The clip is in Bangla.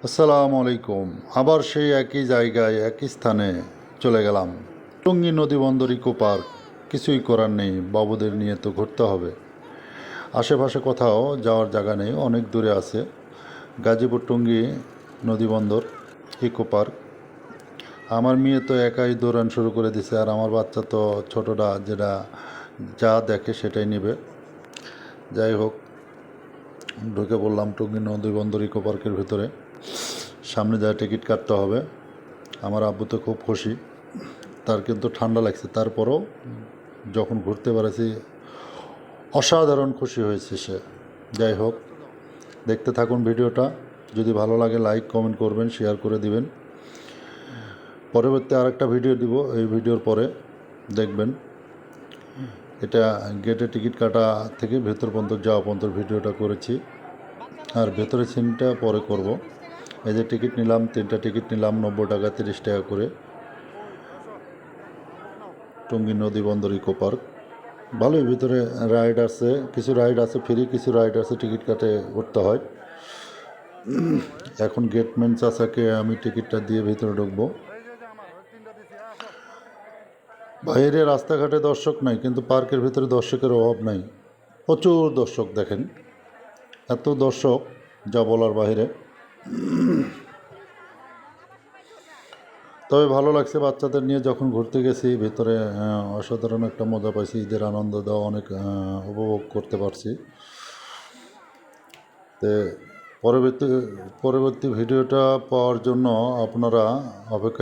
আসসালামু আলাইকুম। আবার সেই একই জায়গায় একই স্থানে চলে গেলাম। টঙ্গী নদী বন্দর ইকো পার্ক। কিছুই করার নেই, বাবুদের নিয়ে তো ঘুরতে হবে। আশেপাশে কোথাও যাওয়ার জায়গা নেই, অনেক দূরে আছে গাজীপুর টঙ্গী নদী বন্দর ইকো পার্ক। আমার মেয়ে তো একাই দৌড়ান শুরু করে দিছে, আর আমার বাচ্চা তো ছোটটা, যেটা যা দেখে সেটাই নেবে। যাই হোক, ঢুকে পড়লাম টঙ্গী নদী বন্দর ইকো পার্কের ভিতরে। সামনে যায় টিকিট কাটতে হবে। আমার আব্বু তো খুব খুশি, তার কিন্তু ঠান্ডা লাগছে, তারপরও যখন ঘুরতে পেরেছি অসাধারণ খুশি হয়েছে সে। যাই হোক, দেখতে থাকুন ভিডিওটা। যদি ভালো লাগে লাইক কমেন্ট করবেন, শেয়ার করে দিবেন। পরবর্তী আরেকটা ভিডিও দিব, এই ভিডিওর পরে দেখবেন। এটা গেটে টিকিট কাটা থেকে ভেতর পর্যন্ত যাওয়া পর্যন্ত ভিডিওটা করেছি, আর ভেতরে সিনটা পরে করব। এই যে টিকিট নিলাম, 3টা টিকিট নিলাম 90 টাকা, 30 টাকা করে। টঙ্গী নদী বন্দর ইকো পার্ক ভালোই, ভিতরে রাইড আছে, কিছু রাইড আছে ফ্রি, কিছু রাইড আছে টিকিট কাটে উঠতে হয়। এখন গেটম্যান চাচাকে আমি টিকিটটা দিয়ে ভিতরে ঢুকবো। বাইরে রাস্তাঘাটে দর্শক নাই, কিন্তু পার্কের ভিতরে দর্শকের অভাব নাই। প্রচুর দর্শক, দেখেন এত দর্শক যা বলার বাইরে। তবে ভালো লাগছে বাচ্চাদের নিয়ে যখন ঘুরতে গেছি ভিতরে, অসাধারণ একটা মজা পাইছি। ঈদের আনন্দ দেওয়া অনেক উপভোগ করতে পারছি। তো পরবর্তী ভিডিওটা পাওয়ার জন্য আপনারা অপেক্ষায়